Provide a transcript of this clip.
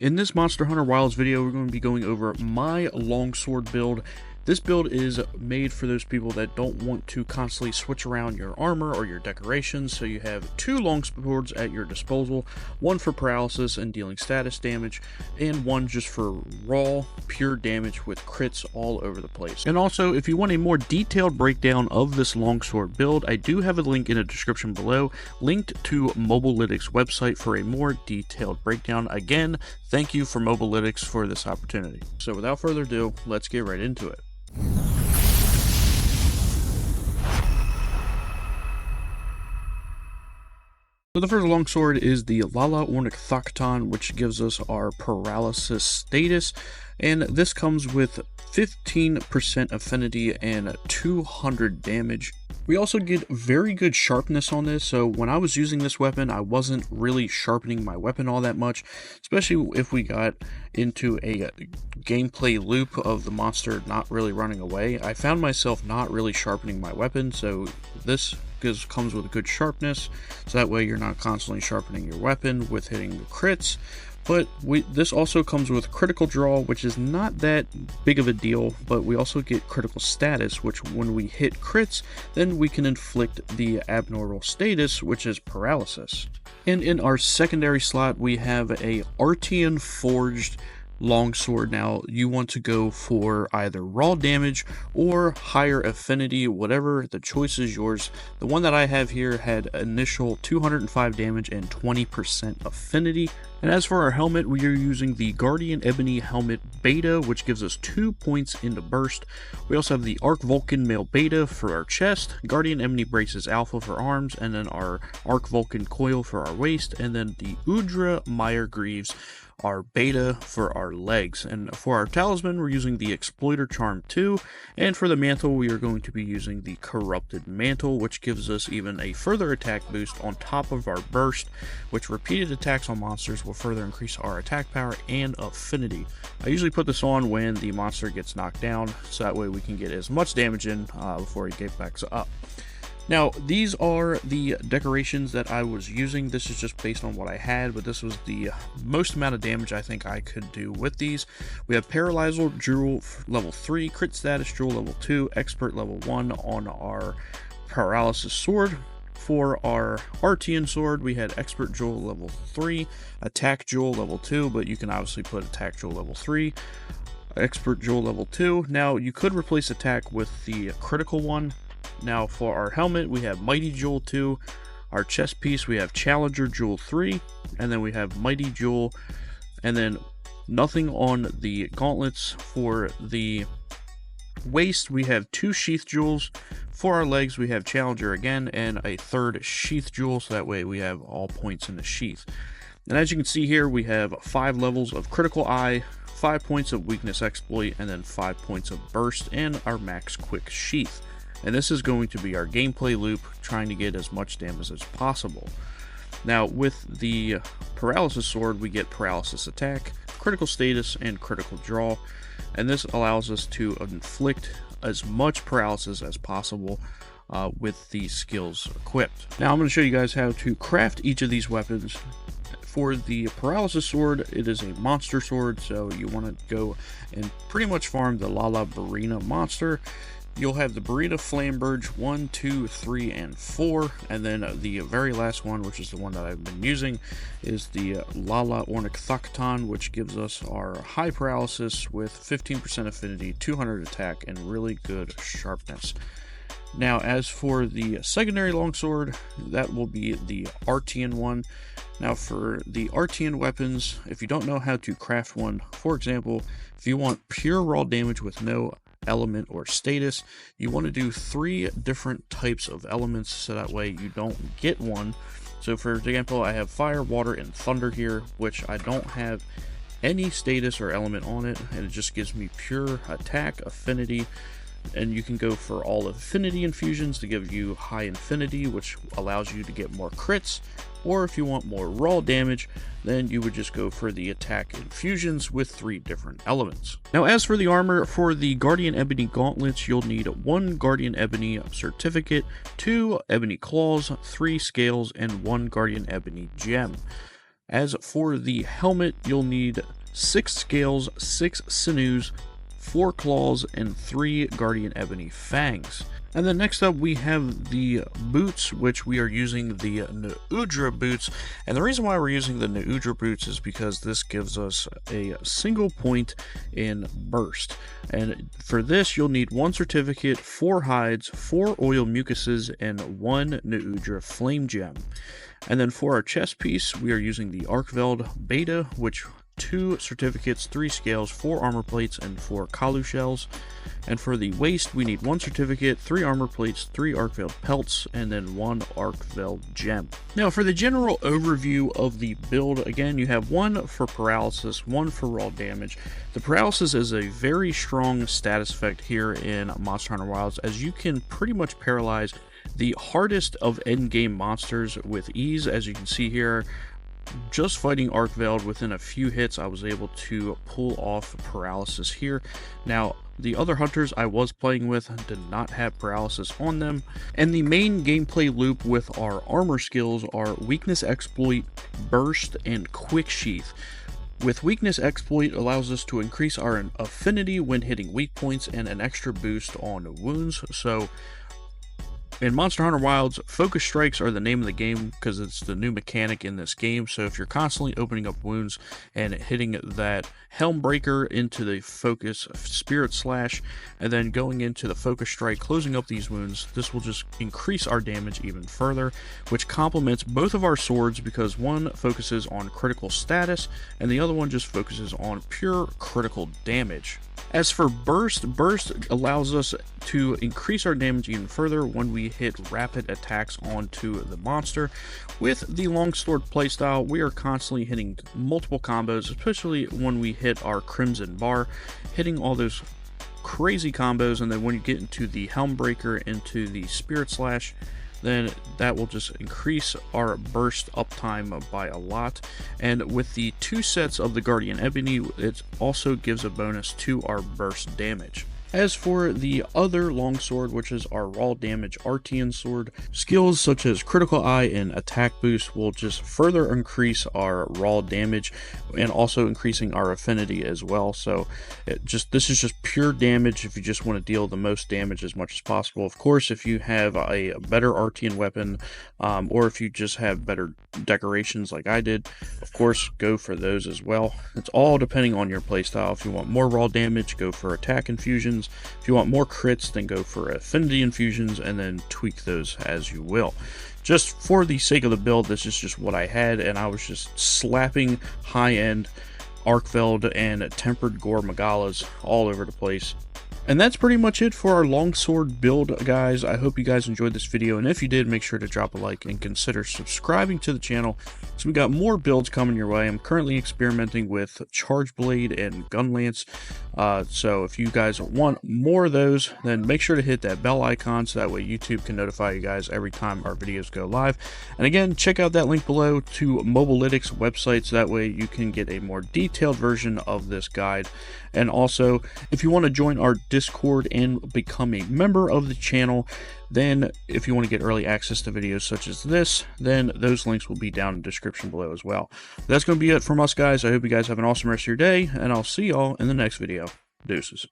In this Monster Hunter Wilds video, we're going to be going over my Longsword build. This build is made for those people that don't want to constantly switch around your armor or your decorations, so you have two longswords at your disposal, one for paralysis and dealing status damage, and one just for raw, pure damage with crits all over the place. And also, if you want a more detailed breakdown of this Longsword build, I do have a link in the description below, linked to Mobilytics website for a more detailed breakdown. Again, thank you for Mobilytics for this opportunity. So without further ado, let's get right into it. So the first longsword is the Lala Ornithocton, which gives us our paralysis status, and this comes with 15% affinity and 200 damage. We also get very good sharpness on this, so when I was using this weapon, I wasn't really sharpening my weapon all that much, especially if we got into a gameplay loop of the monster not really running away. I found myself not really sharpening my weapon, so this comes with good sharpness, so that way you're not constantly sharpening your weapon with hitting the crits. But this also comes with critical draw, which is not that big of a deal, but we also get critical status, which when we hit crits, then we can inflict the abnormal status, which is paralysis. And in our secondary slot, we have a Artian Forged Longsword. Now, you want to go for either raw damage or higher affinity, whatever, the choice is yours. The one that I have here had initial 205 damage and 20% affinity. And as for our helmet, we are using the Guardian Ebony Helmet Beta, which gives us 2 points into burst. We also have the Arc Vulcan Male Beta for our chest, Guardian Ebony Braces Alpha for arms, and then our Arc Vulcan Coil for our waist, and then the Udra Meyer Greaves, our beta for our legs. And for our talisman, we're using the Exploiter Charm 2, and for the mantle, we are going to be using the Corrupted Mantle, which gives us even a further attack boost on top of our burst, which repeated attacks on monsters will further increase our attack power and affinity. I usually put this on when the monster gets knocked down, so that way we can get as much damage in before he gets back up. Now, these are the decorations that I was using. This is just based on what I had, but this was the most amount of damage I think I could do with these. We have Paralyzer Jewel level 3, Crit Status Jewel level 2, Expert level 1 on our Paralysis Sword. For our Artian Sword, we had Expert Jewel level 3, Attack Jewel level 2, but you can obviously put Attack Jewel level 3, Expert Jewel level 2. Now, you could replace Attack with the critical one. Now for our helmet, we have Mighty Jewel 2, our chest piece we have Challenger Jewel 3, and then we have Mighty Jewel, and then nothing on the gauntlets. For the waist, we have 2 Sheath Jewels. For our legs, we have Challenger again, and a 3rd Sheath Jewel, so that way we have all points in the sheath. And as you can see here, we have 5 levels of Critical Eye, 5 points of Weakness Exploit, and then 5 points of Burst, and our Max Quick Sheath. And this is going to be our gameplay loop, trying to get as much damage as possible. Now, with the Paralysis Sword, we get Paralysis Attack, Critical Status, and Critical Draw. And this allows us to inflict as much paralysis as possible with these skills equipped. Now, I'm going to show you guys how to craft each of these weapons. For the Paralysis Sword, it is a monster sword, so you want to go and pretty much farm the Lala Barina monster. You'll have the Burrito Flamberge 1, 2, 3, and 4, and then the very last one, which is the one that I've been using, is the Lala Ornithocton, which gives us our high paralysis with 15% affinity, 200 attack, and really good sharpness. Now, as for the secondary longsword, that will be the Artian one. Now, for the Artian weapons, if you don't know how to craft one, for example, if you want pure raw damage with no element or status, you want to do 3 different types of elements, so that way you don't get one. So for example, I have fire, water, and thunder here, which I don't have any status or element on it, and it just gives me pure attack, affinity, and you can go for all affinity infusions to give you high infinity, which allows you to get more crits, or if you want more raw damage, then you would just go for the attack infusions with 3 different elements. Now, as for the armor, for the Guardian Ebony Gauntlets, you'll need 1 Guardian Ebony Certificate, 2 Ebony Claws, 3 Scales, and 1 Guardian Ebony Gem. As for the helmet, you'll need 6 scales, 6 sinews, 4 claws, and 3 guardian ebony fangs. And then next up we have the boots, which we are using the Neudra boots. And the reason why we're using the Neudra boots is because this gives us a single point in burst. And for this you'll need 1 certificate, 4 hides, 4 oil mucuses, and 1 Neudra flame gem. And then for our chest piece, we are using the Arkveld Beta, which 2 certificates, 3 scales, 4 armor plates, and 4 Kalu shells. And for the waist, we need 1 certificate, 3 armor plates, 3 Arkveld pelts, and then 1 Arkveld gem. Now for the general overview of the build, again, you have 1 for paralysis, 1 for raw damage. The paralysis is a very strong status effect here in Monster Hunter Wilds, as you can pretty much paralyze the hardest of endgame monsters with ease. As you can see here, just fighting Arkveld, within a few hits I was able to pull off paralysis here. Now the other hunters I was playing with did not have paralysis on them. And the main gameplay loop with our armor skills are weakness exploit, burst, and quick sheath. With weakness exploit allows us to increase our affinity when hitting weak points and an extra boost on wounds. So in Monster Hunter Wilds, focus strikes are the name of the game because it's the new mechanic in this game. So if you're constantly opening up wounds and hitting that helm breaker into the focus spirit slash and then going into the focus strike, closing up these wounds, this will just increase our damage even further, which complements both of our swords because one focuses on critical status and the other one just focuses on pure critical damage. As for burst allows us to increase our damage even further when we hit rapid attacks onto the monster. With the Longsword playstyle, we are constantly hitting multiple combos, especially when we hit our Crimson Bar, hitting all those crazy combos, and then when you get into the Helm Breaker, into the Spirit Slash, then that will just increase our burst uptime by a lot. And with the 2 sets of the Guardian Ebony, it also gives a bonus to our burst damage. As for the other longsword, which is our raw damage Artian sword, skills such as critical eye and attack boost will just further increase our raw damage and also increasing our affinity as well. So this is just pure damage if you just want to deal the most damage as much as possible. Of course, if you have a better Artian weapon or if you just have better decorations like I did, of course go for those as well. It's all depending on your playstyle. If you want more raw damage, go for attack infusions. If you want more crits, then go for affinity infusions and then tweak those as you will. Just for the sake of the build, this is just what I had, and I was just slapping high-end Arkveld and tempered Gore Magalas all over the place. And that's pretty much it for our longsword build, guys. I hope you guys enjoyed this video, and if you did, make sure to drop a like and consider subscribing to the channel, so we got more builds coming your way. I'm currently experimenting with Charge Blade and Gun Lance, so if you guys want more of those, then make sure to hit that bell icon so that way YouTube can notify you guys every time our videos go live. And again, check out that link below to Mobilytics website so that way you can get a more detailed version of this guide. And also, if you want to join our Discord and become a member of the channel, then if you want to get early access to videos such as this, then those links will be down in the description below as well. That's going to be it from us, guys. I hope you guys have an awesome rest of your day, and I'll see y'all in the next video. Deuces.